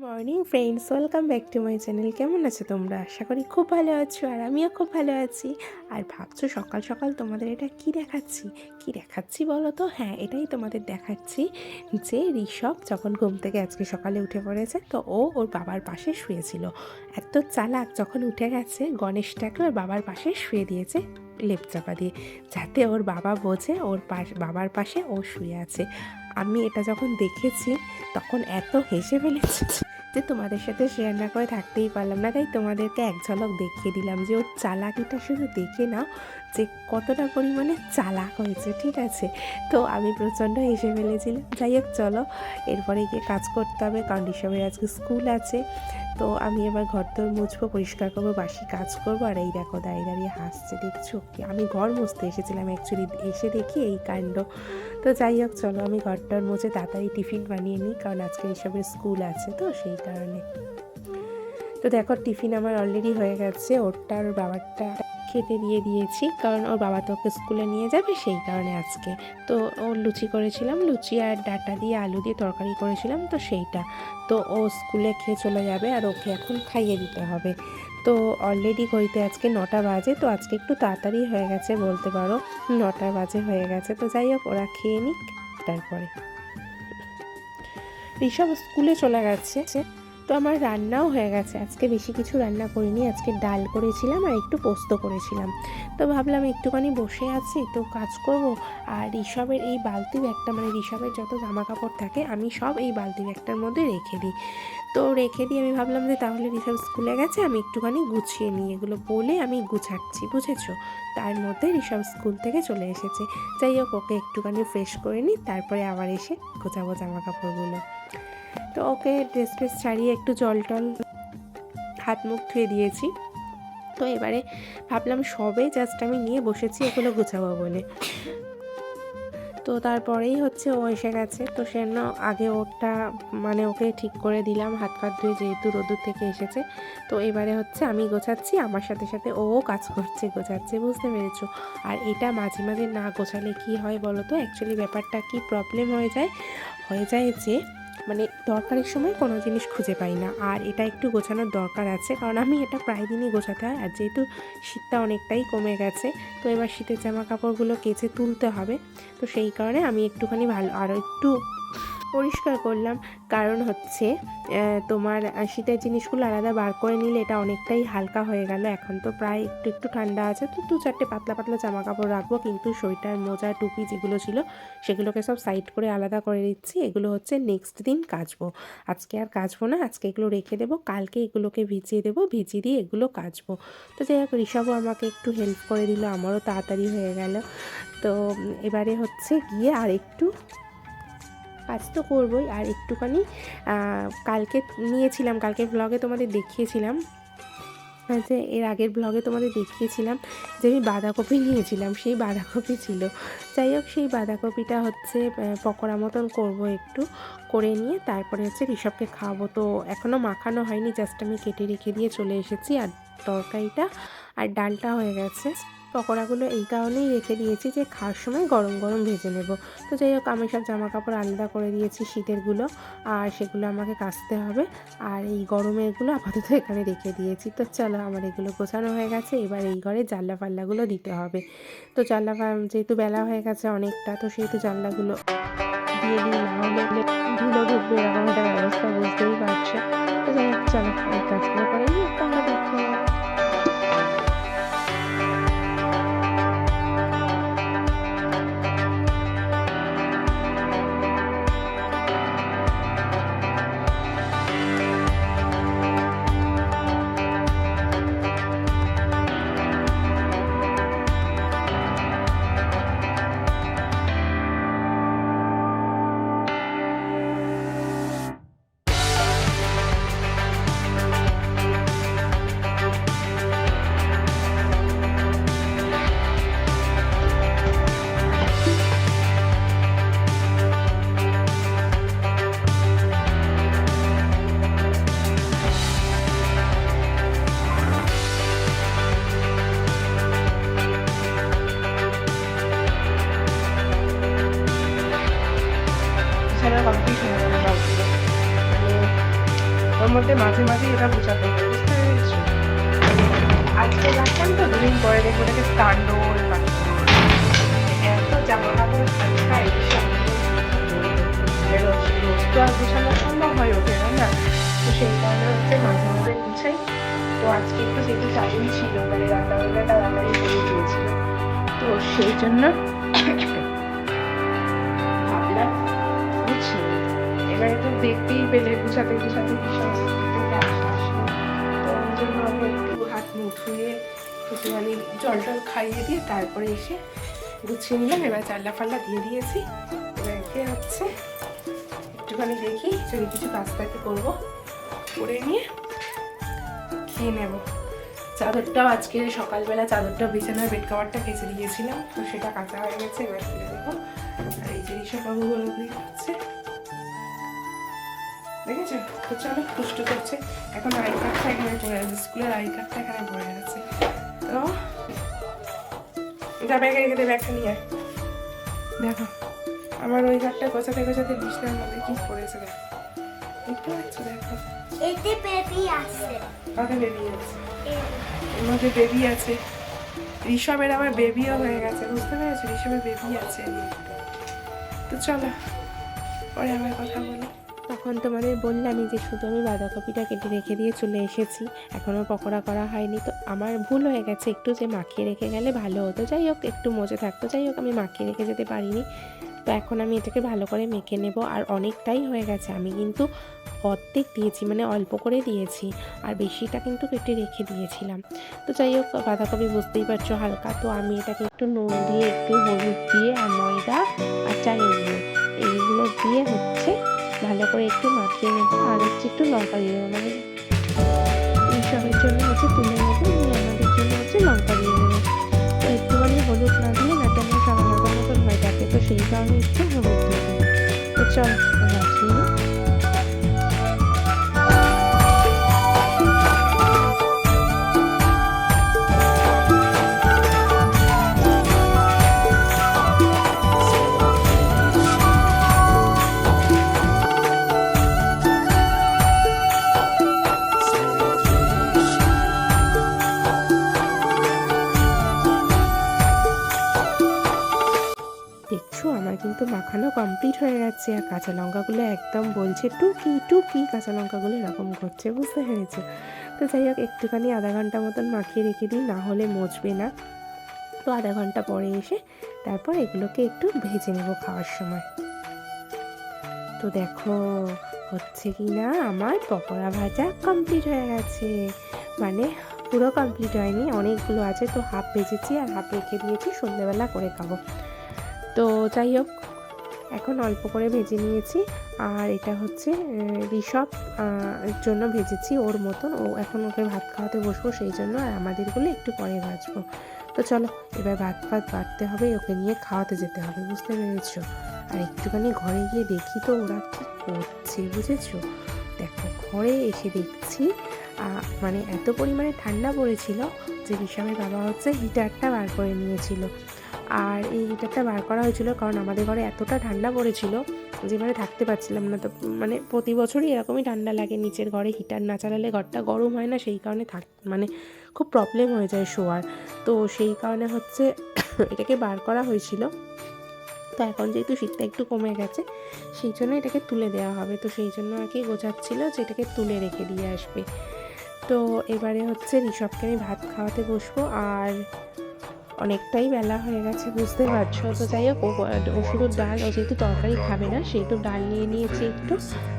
Morning friends, welcome back to my channel. কেমন আছো তোমরা? আশা করি খুব ভালো আছো, আর আমিও খুব ভালো আছি। আর ভাবছো সকাল সকাল তোমাদের এটা কি দেখাচ্ছি বলো তো? হ্যাঁ, এটাই তোমাদের দেখাচ্ছি যে ঋষভ যখন ঘুম থেকে আজকে সকালে উঠে পড়েছে, তো ওর বাবার পাশে শুয়েছিল। এত চালাক, যখন উঠে গেছে গণেশটাকে ওর বাবার পাশে শুয়ে দিয়েছে লেপচাপা দিয়ে, যাতে ওর বাবা বোঝে বাবার পাশে ও শুয়ে আছে। আমি এটা যখন দেখেছি তখন এত হেসে ফেলেছি যে তোমাদের সাথে শেয়ার না করে থাকতেই পারলাম না। তাই তোমাদেরকে এক ঝলক দেখিয়ে দিলাম যে ওর চালাকিটা শুধু দেখে নাও, যে কতটা পরিমাণে চালাক হয়েছে, ঠিক আছে? তো আমি প্রচণ্ড হেসে ফেলেছিলাম। যাই হোক, চলো এরপরে গিয়ে কাজ করতে হবে, কারণ ঋষভের আজকে স্কুল আছে। তো আমি এবার ঘরদোর মুছবো, পরিষ্কার করবো, বাসি কাজ করবো। আর এই দেখো দাঁড়িয়ে দাঁড়িয়ে হাসছে, দেখছো কি? আমি ঘর মুছতে এসেছিলাম অ্যাকচুয়ালি, এসে দেখি এই কাণ্ড। তো যাই হোক, চলো আমি ঘরটার মুছে তাড়াতাড়ি টিফিন বানিয়ে নিই, কারণ আজকে ঋষভের স্কুল আছে, তো সেই কারণে। তো দেখো টিফিন আমার অলরেডি হয়ে গেছে, ওরটা আর বাবারটা খেতে দিয়ে দিয়েছি, কারণ ওর বাবা তো ওকে স্কুলে নিয়ে যাবে, সেই কারণে আজকে। তো ওর লুচি করেছিলাম, লুচি আর ডাঁটা দিয়ে আলু দিয়ে তরকারি করেছিলাম, তো সেইটা। তো ও স্কুলে খেয়ে চলে যাবে, আর ওকে এখন খাইয়ে দিতে হবে। তো অলরেডি ঘড়িতে আজকে 9টা বাজে, তো আজকে একটু তাড়াতাড়ি হয়ে গেছে বলতে পারো, 9টা বাজে হয়ে গেছে। তো যাই হোক, ওরা খেয়ে নিক তারপরে। ঋষভ স্কুলে চলে গেছে। তো আমার রান্নাও হয়ে গেছে। আজকে বেশি কিছু রান্না করিনি, আজকে ডাল করেছিলাম আর একটু পোস্ত করেছিলাম। তো ভাবলাম একটুখানি বসে আছি তো কাজ করব। আর ঋষভের এই বালতি ব্যাগটা, মানে ঋষভের যত জামা কাপড় থাকে আমি সব এই বালতি ব্যাগটার মধ্যে রেখে দিই। তো রেখে দিয়ে আমি ভাবলাম যে তাহলে ঋষভ স্কুলে গেছে, আমি একটুখানি গুছিয়ে নিই, এগুলো বলে আমি গুছাচ্ছি, বুঝেছো? তার মধ্যে ঋষভ স্কুল থেকে চলে এসেছে। যাই হোক, ওকে একটুখানি ফ্রেশ করে নিই, তারপরে আবার এসে গোছাবো জামা কাপড়গুলো। তো ওকে ড্রেস ট্রেস ছাড়িয়ে একটু জল টল হাত মুখ ধুয়ে দিয়েছি। তো এবারে ভাবলাম সবে জাস্ট আমি নিয়ে বসেছি এগুলো গুছাবো বলে। তো তারপরেই হচ্ছে ও এসে গেছে, তো সেজন্য আগে ওরটা মানে ওকে ঠিক করে দিলাম হাত পা ধুয়ে, যেহেতু রোদুর থেকে এসেছে। তো এবারে হচ্ছে আমি গোছাচ্ছি, আমার সাথে সাথে ও কাজ করছে, গোছাচ্ছে, বুঝতে পেরেছো? আর এটা মাঝে মাঝে না গোছালে কি হয় বলো তো? অ্যাকচুয়ালি ব্যাপারটা কি প্রবলেম হয়ে যায় যে মানে দরকারের সময় কোনো জিনিস খুঁজে পাই না। আর এটা একটু গোছানোর দরকার আছে, কারণ আমি এটা প্রায় দিনই গোছাতে হয়। আর যেহেতু শীতটা অনেকটাই কমে গেছে, তো এবার শীতের জামা কাপড়গুলো কেচে তুলতে হবে। তো সেই কারণে আমি একটুখানি ভালো আরও একটু পরিষ্কার করলাম। কারণ হচ্ছে তোমার শীতের জিনিসগুলো আলাদা বার করে নিলে এটা অনেকটাই হালকা হয়ে গেল। এখন তো প্রায় একটু একটু ঠান্ডা আছে, তো 2-4টে পাতলা পাতলা জামা কাপড় রাখবো, কিন্তু সোয়েটার, মোজা, টুপি যেগুলো ছিল সেগুলোকে সব সাইড করে আলাদা করে দিচ্ছি। এগুলো হচ্ছে নেক্সট দিন কাচবো, আজকে আর কাচবো না, আজকে এগুলো রেখে দেবো, কালকে এগুলোকে ভিজিয়ে দেবো, ভিজিয়ে দিয়ে এগুলো কাচবো। তো যাই হোক, ঋষভও আমাকে একটু হেল্প করে দিল, আমারও তাড়াতাড়ি হয়ে গেল। তো এবারে হচ্ছে গিয়ে আর একটু কাজ তো করবোই, আর একটুখানি কালকে নিয়েছিলাম, কালকের ব্লগে তোমাদের দেখিয়েছিলাম, যে এর আগের ব্লগে তোমাদের দেখিয়েছিলাম যে আমি বাঁধাকপি নিয়েছিলাম, সেই বাঁধাকপি ছিল। যাই হোক, সেই বাঁধাকপিটা হচ্ছে পকোড়া মতন করব, একটু করে নিয়ে তারপরে হচ্ছে ঋষভকে খাওয়াবো। তো এখনও মাখানো হয়নি, জাস্ট আমি কেটে রেখে দিয়ে চলে এসেছি। আর তরকারিটা আর ডালটা হয়ে গেছে। পকোড়াগুলো এই কারণেই রেখে দিয়েছি যে খাওয়ার সময় গরম গরম ভেজে নেব। তো যাই হোক, আমি সব জামা কাপড় আলাদা করে দিয়েছি শীতেরগুলো, আর সেগুলো আমাকে কাচতে হবে। আর এই গরমেরগুলো আপাতত এখানে রেখে দিয়েছি। তো চলো, আমার এগুলো গোছানো হয়ে গেছে, এবার এই ঘরে জানলা ফাল্লাগুলো দিতে হবে। তো যেহেতু বেলা হয়ে গেছে অনেকটা, তো সেহেতু জানলাগুলো দিয়ে দিই, না হলে ধুলো ঢুকবে, এরকম একটা ব্যবস্থা, বুঝতেই পারছো। তো যাই হোক, চলো এই কাজগুলো করে নিই, তোমরা দেখো। মধ্যে মাঝে মাঝে এটা গুছাতে হবে, বুঝতে পেরেছো? আজকে রাখলাম তো, দুদিন পরে দেখবো ওটাকে তাণ্ডব এত জামা কাপড় থাকায় রোজ তো আর গুছানো সম্ভব হয়ে ওঠে না। তো সেই কারণে হচ্ছে মাঝে মাঝে গুছাই। তো আজকে একটু যেহেতু চালুই ছিল, মানে রান্নাবান্নাটা তাড়াতাড়ি হয়ে গিয়েছিল, তো সেই জন্য ভাবলাম গুছিয়ে। এবারে তো দেখতেই পেলে গুছাতে গুছাতে ভীষণ আসলো। তো ওই জন্য আমি একটু হাত মুখ ধুয়ে একটুখানি জল টল খাইয়ে দিয়ে তারপরে এসে গুছিয়ে নিলাম। এবার চাল্লা ফাল্লা দিয়ে দিয়েছি। এবার একে হচ্ছে একটুখানি দেখি যদি কিছু কাজ থাকে করবো, করে নিয়ে খেয়ে নেব। চাদরটাও আজকে সকালবেলা চাদরটা বিছানার বেড কভারটা কেচে দিয়েছিলাম, তো সেটা কাঁচা হয়ে গেছে। এবার তুলে দেবো। আর এই যে ঋষভবাবুগুলো হচ্ছে দেখেছো, তো চলো পুষ্ট করছে। এখন আই কার্ডটা এখানে পড়ে আছে, স্কুলের আই কার্ডটা এখানে পড়ে আছে। তো যা ব্যাগে রেখে দে, ব্যাগটা নিয়ে দেখো আমার ওই ঘরটা গোছাতে গোছাতে বিছনার মধ্যে কি পড়েছে দেখো, দেখতে পাচ্ছ? দেখো এতে বেবি আছে, কাকে বেবি আছে? এর মধ্যে বেবি আছে। ঋষভের আবার বেবিও হয়ে গেছে, বুঝতে পেরেছো? ঋষভের বেবি আছে। তো চলো পরে আবার কথা বলি। তখন তোমাদের বললামই যে শুধু আমি বাঁধাকপিটা কেটে রেখে দিয়ে চলে এসেছি, এখনও পকোড়া করা হয়নি। তো আমার ভুল হয়ে গেছে একটু, যে মাখিয়ে রেখে গেলে ভালো হতো। যাই হোক, একটু মজে থাকতো। যাই হোক, আমি মাখিয়ে রেখে যেতে পারিনি। তো এখন আমি এটাকে ভালো করে মেখে নেব। আর অনেকটাই হয়ে গেছে, আমি কিন্তু অর্ধেক দিয়েছি, মানে অল্প করে দিয়েছি, আর বেশিটা কিন্তু কেটে রেখে দিয়েছিলাম। তো যাই হোক, বাঁধাকপি বুঝতেই পারছো হালকা। তো আমি এটাকে একটু নুন দিয়ে, একটু হলুদ দিয়ে, আর ময়দা আর চালের গুঁড়ো এইগুলো দিয়ে হচ্ছে ভালো করে একটু মাখিয়ে নেবো। আর হচ্ছে একটু লঙ্কা দিয়ে দেবো, মানে এইসবের জন্য হচ্ছে তুলে নেবো, আমাদের জন্য হচ্ছে লঙ্কা দিয়ে দেবো। তো একটুখানি হলুদ না দিলে না কেমন সামান্য মতন হয়ে থাকে, তো সেই কারণে একটু হলুদ দিয়ে দেবো। তো চল মাখিয়ে নিই। দেখছো আমার কিন্তু মাখানো কমপ্লিট হয়ে গেছে। আর কাঁচা লঙ্কাগুলো একদম বলছে টুকি টুকি, কাঁচা লঙ্কাগুলো এরকম করছে, বুঝতে পেরেছো? তো যাই হোক, একটুখানি আধা ঘন্টা মতন মাখিয়ে রেখে দিই, না হলে মজবে না। তো আধা ঘন্টা পরে এসে তারপর এগুলোকে একটু ভেজে নেব খাওয়ার সময়। তো দেখো হচ্ছে কি না, আমার পকোড়া ভাজা কমপ্লিট হয়ে গেছে। মানে পুরো কমপ্লিট হয়নি, অনেকগুলো আছে। তো হাফ ভেজেছি আর হাফ রেখে দিয়েছি, সন্ধ্যেবেলা করে খাবো। তো যাই হোক, এখন অল্প করে ভেজে নিয়েছি। আর এটা হচ্ছে ঋষভ জন্য ভেজেছি, ওর মতন। ও এখন ওকে ভাত খাওয়াতে বসবো, সেই জন্য। আর আমাদেরগুলো একটু পরে ভাজবো। তো চলো এবার ভাত বাড়তে হবে, ওকে নিয়ে খাওয়াতে যেতে হবে, বুঝতে পেরেছো? আর একটুখানি ঘরে গিয়ে দেখি তো ওরা কী করছে, বুঝেছো? দেখো ঘরে এসে দেখছি মানে এত পরিমাণে ঠান্ডা পড়েছিল যে ঋষভের বাবা হচ্ছে হিটারটা বার করে নিয়েছিল। আর এই হিটারটা বার করা হয়েছিল কারণ আমাদের ঘরে এতটা ঠান্ডা পড়েছিল যে মানে থাকতে পারছিলাম না। তো মানে প্রতি বছরই এরকমই ঠান্ডা লাগে, নিচের ঘরে হিটার না চালালে ঘরটা গরম হয় না, সেই কারণে মানে খুব প্রবলেম হয়ে যায় শোয়ার। তো সেই কারণে হচ্ছে এটাকে বার করা হয়েছিল। তো এখন যেহেতু শীতটা একটু কমে গেছে, সেই জন্য এটাকে তুলে দেওয়া হবে। তো সেই জন্য আর কি গোছাচ্ছিল যে এটাকে তুলে রেখে দিয়ে আসবে। তো এবারে হচ্ছে ঋষভকে আমি ভাত খাওয়াতে বসবো। আর অনেকটাই বেলা হয়ে গেছে, বুঝতে পারছো। তো যাই হোক, ও শুধু ডাল, ও যেহেতু তরকারি খাবে না সেহেতু ডাল নিয়ে নিয়েছি একটু,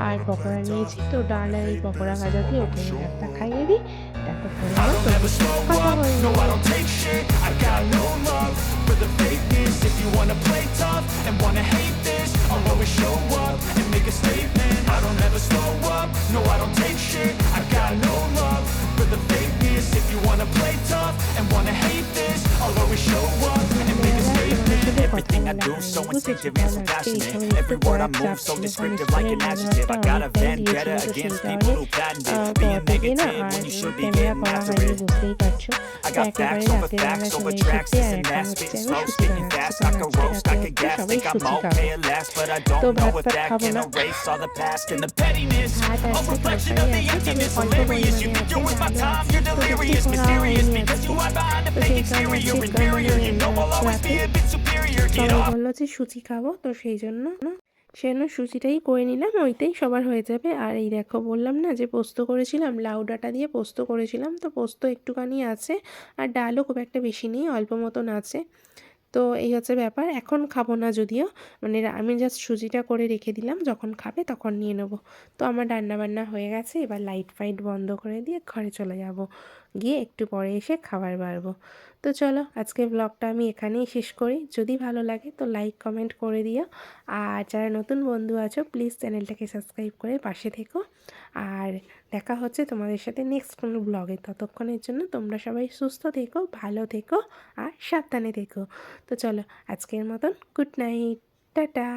আর পকোড়া নিয়েছি। তো ডাল আর এই পকোড়া ভাজা দিয়ে ওকে ভাতটা খাইয়ে দিই, তারপর কথা Everything I বলা do হয়নি, so বুঝেছো? instinctive and কারণ so আজকে এই passionate. সময় একটু Every word I পড়ার চাপ move so ছিল, কারণ descriptive like স্কুলের an adjective. ম্যাডামটা I got a অনেকটাই দিয়েছিল, vendetta তো সেই against কারণে people who patented being পড়াতে গিয়ে না negative আর when you should be camera getting করা after হয়নি, it. বুঝতেই পারছো। I তো got একেবারে facts over রাতের বেলা facts over চলে tracks, এসেছি, this আর and এখন that. হচ্ছে Spitting আমি slow, সুচি spitting বানাচ্ছি, fast. I কারণ could আজকে roast, I রাতে could হচ্ছে gas. সবাই Think I'm সুচি খাবো। okay at last, but I তো don't know ভাত if টাত that খাবো can না, erase all the past and the pettiness. ভাত A আছে, reflection তরকারি of the আছে, তবে emptiness, অল্প hilarious. You পরিমাণে think আছে, you're worth my ডালও time, আছে, you're তো বেশি delirious, করা mysterious, হয়নি because আজকে। you hide behind a তো fake সেই কারণে exterior. আজকে Inferior, you know I'll always রাতে be a bit superior. Get সবাই off. বললো যে সুচি খাবো, তো সেই জন্য সুজিটাই করে নিলাম, ওইটাই সবার হয়ে যাবে। আর এই দেখো, বললাম না যে পোস্ত করেছিলাম, লাউ ডাঁটা দিয়ে পোস্ত করেছিলাম, তো পোস্ত একটুখানি আছে, আর ডালও খুব একটা বেশি নেই, অল্প মতন আছে। তো এই হচ্ছে ব্যাপার। এখন খাবো না যদিও, মানে আমি জাস্ট সুজিটা করে রেখে দিলাম, যখন খাবে তখন নিয়ে নেবো। তো আমার রান্নাবান্না হয়ে গেছে, এবার লাইট ফাইট বন্ধ করে দিয়ে ঘরে চলে যাব, গিয়ে একটু পরে এসে খাবার বাড়বো। তো চলো, আজকের ব্লগটা আমি এখানেই শেষ করি। যদি ভালো লাগে তো লাইক কমেন্ট করে দিও, আর যারা নতুন বন্ধু আছো প্লিজ চ্যানেলটাকে সাবস্ক্রাইব করে পাশে থেকো। আর দেখা হচ্ছে তোমাদের সাথে নেক্সট কোনো ব্লগে। ততক্ষণের জন্য তোমরা সবাই সুস্থ থেকো, ভালো থেকো, আর সাবধানে থেকো। তো চলো, আজকের মতন গুড নাইট, টাটা।